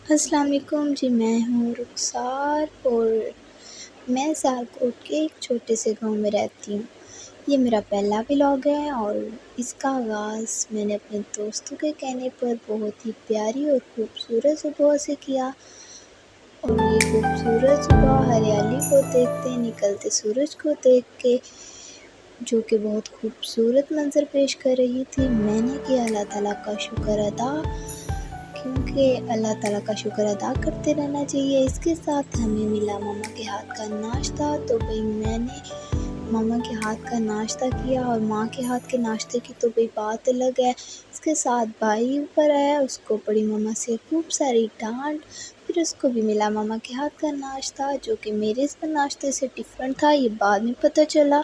السلام علیکم جی، میں ہوں رخسار اور میں سیالکوٹ کے ایک چھوٹے سے گاؤں میں رہتی ہوں۔ یہ میرا پہلا ولاگ ہے اور اس کا آغاز میں نے اپنے دوستوں کے کہنے پر بہت ہی پیاری اور خوبصورت صبح سے کیا، اور یہ خوبصورت صبح ہریالی کو دیکھتے، نکلتے سورج کو دیکھ کے جو کہ بہت خوبصورت منظر پیش کر رہی تھی، میں نے کیا اللہ تعالیٰ کا شکر ادا، کیونکہ اللہ تعالیٰ کا شکر ادا کرتے رہنا چاہیے۔ اس کے ساتھ ہمیں ملا ماما کے ہاتھ کا ناشتہ، تو بھئی میں نے ماما کے ہاتھ کا ناشتہ کیا، اور ماں کے ہاتھ کے ناشتے کی تو بھئی بات الگ ہے۔ اس کے ساتھ بھائی اوپر آیا، اس کو بڑی ماما سے خوب ساری ڈانٹ، پھر اس کو بھی ملا ماما کے ہاتھ کا ناشتہ جو کہ میرے ناشتے سے ڈفرینٹ تھا، یہ بعد میں پتہ چلا۔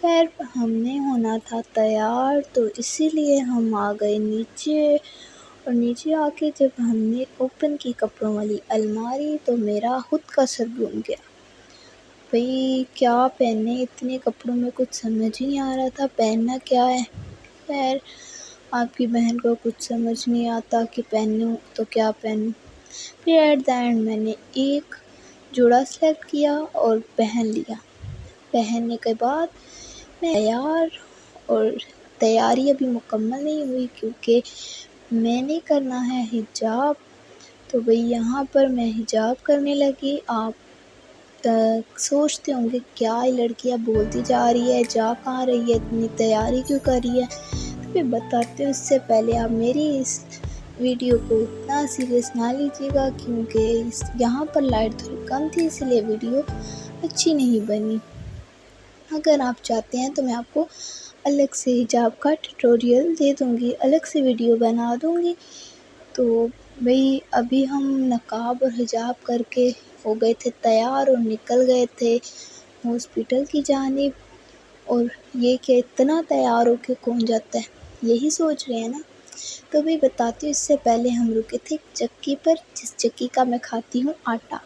خیر ہم نے ہونا تھا تیار، تو اسی لیے ہم آ گئے نیچے، اور نیچے آ کے جب ہم نے اوپن کی کپڑوں والی الماری تو میرا خود کا سر گھوم گیا۔ بھئی کیا پہنے، اتنے کپڑوں میں کچھ سمجھ ہی نہیں آ رہا تھا پہننا کیا ہے۔ خیر آپ کی بہن کو کچھ سمجھ نہیں آتا کہ پہنوں تو کیا پہنوں، پھر ایٹ دا اینڈ میں نے ایک جوڑا سلیکٹ کیا اور پہن لیا۔ پہننے کے بعد میں تیار، اور تیاری ابھی مکمل نہیں ہوئی کیونکہ میں نے کرنا ہے حجاب، تو بھئی یہاں پر میں حجاب کرنے لگی۔ آپ سوچتے ہوں گے کیا یہ لڑکیاں بولتی جا رہی ہے، جا کہاں رہی ہے، اتنی تیاری کیوں کر رہی ہے، تو پھر بتاتے ہوں۔ اس سے پہلے آپ میری اس ویڈیو کو اتنا سیریس نہ لیجیے گا، کیونکہ یہاں پر لائٹ تھوڑی کم تھی، اس لیے ویڈیو اچھی نہیں بنی۔ اگر آپ چاہتے ہیں تو میں آپ کو الگ سے حجاب کا ٹیوٹوریل دے دوں گی، الگ سے ویڈیو بنا دوں گی۔ تو بھئی ابھی ہم نقاب اور حجاب کر کے ہو گئے تھے تیار اور نکل گئے تھے ہاسپٹل کی جانب، اور یہ کہ اتنا تیار ہو کے کون جاتا ہے، یہی سوچ رہے ہیں نا۔ تو بھی بتاتی ہوں، اس سے پہلے ہم رکے تھے چکی پر، جس چکی کا میں کھاتی ہوں آٹا۔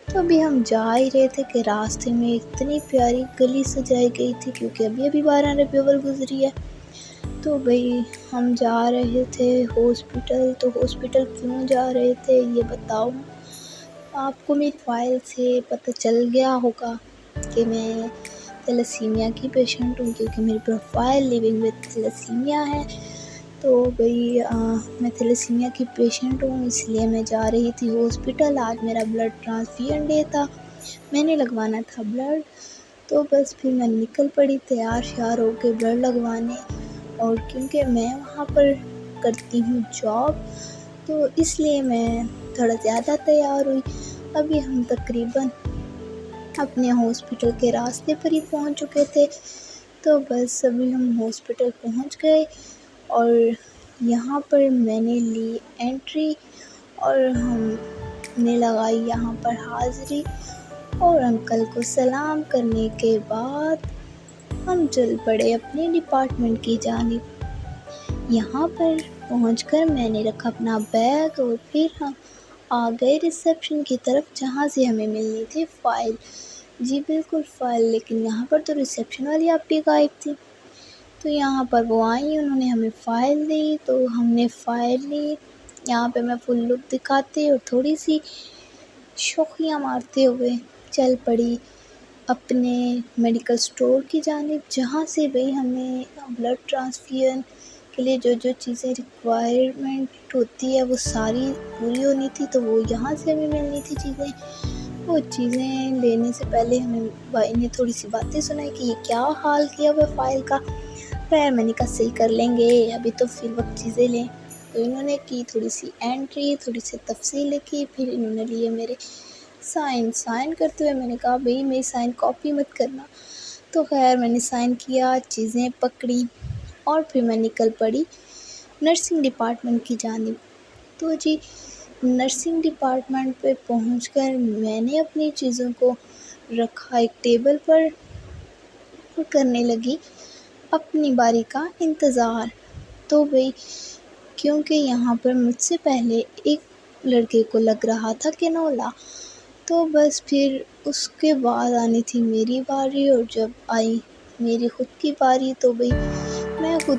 تو ابھی ہم جا ہی رہے تھے کہ راستے میں اتنی پیاری گلی سجائی گئی تھی، کیونکہ ابھی 12 ربیع الاول گزری ہے۔ تو بھئی ہم جا رہے تھے ہاسپٹل، تو ہاسپٹل کیوں جا رہے تھے یہ بتاؤ۔ آپ کو میری فائل سے پتہ چل گیا ہوگا کہ میں تھیلیسیمیا کی پیشنٹ ہوں، کیونکہ میری پروفائل لیونگ وتھ تھیلیسیمیا ہے۔ تو بھئی میں تھیلیسیمیا کی پیشنٹ ہوں، اس لیے میں جا رہی تھی ہاسپٹل۔ آج میرا بلڈ ٹرانسفیوژن ڈے تھا، میں نے لگوانا تھا بلڈ، تو بس پھر میں نکل پڑی تیار شیار ہو کے بلڈ لگوانے، اور کیونکہ میں وہاں پر کرتی ہوں جاب، تو اس لیے میں تھوڑا زیادہ تیار ہوئی۔ ابھی ہم تقریباً اپنے ہاسپٹل کے راستے پر ہی پہنچ چکے تھے، تو بس ابھی ہم ہاسپٹل پہنچ گئے، اور یہاں پر میں نے لی انٹری، اور ہم نے لگائی یہاں پر حاضری، اور انکل کو سلام کرنے کے بعد ہم چل پڑے اپنے ڈپارٹمنٹ کی جانب۔ یہاں پر پہنچ کر میں نے رکھا اپنا بیگ، اور پھر ہم آ گئے ریسیپشن کی طرف، جہاں سے ہمیں ملنی تھی فائل۔ جی بالکل فائل، لیکن یہاں پر تو ریسیپشن والی آپ بھی غائب تھی۔ تو یہاں پر وہ آئیں، انہوں نے ہمیں فائل دی، تو ہم نے فائل لی۔ یہاں پہ میں فل لک دکھاتے اور تھوڑی سی شوخیاں مارتے ہوئے چل پڑی اپنے میڈیکل سٹور کی جانب، جہاں سے بھئی ہمیں بلڈ ٹرانسفیوژن کے لیے جو جو چیزیں ریکوائرمنٹ ہوتی ہے وہ ساری پوری ہونی تھی، تو وہ یہاں سے ہمیں ملنی تھی چیزیں۔ وہ چیزیں لینے سے پہلے ہمیں بھائی نے تھوڑی سی باتیں سنائی کہ یہ کیا حال کیا ہوا فائل کا۔ خیر میں نے کہا صحیح کر لیں گے، ابھی تو فی الوقت چیزیں لیں۔ تو انہوں نے کی تھوڑی سی انٹری، تھوڑی سی تفصیل لکھی، پھر انہوں نے لیے میرے سائن کرتے ہوئے میں نے کہا بھئی میری سائن کاپی مت کرنا۔ تو خیر میں نے سائن کیا، چیزیں پکڑی، اور پھر میں نکل پڑی نرسنگ ڈپارٹمنٹ کی جانب۔ تو جی نرسنگ ڈپارٹمنٹ پہ پہنچ کر میں نے اپنی چیزوں کو رکھا ایک ٹیبل پر، اور کرنے لگی اپنی باری کا انتظار۔ تو بھئی کیونکہ یہاں پر مجھ سے پہلے ایک لڑکے کو لگ رہا تھا کینولا، تو بس پھر اس کے بعد آنی تھی میری باری، اور جب آئی میری خود کی باری تو بھئی میں خود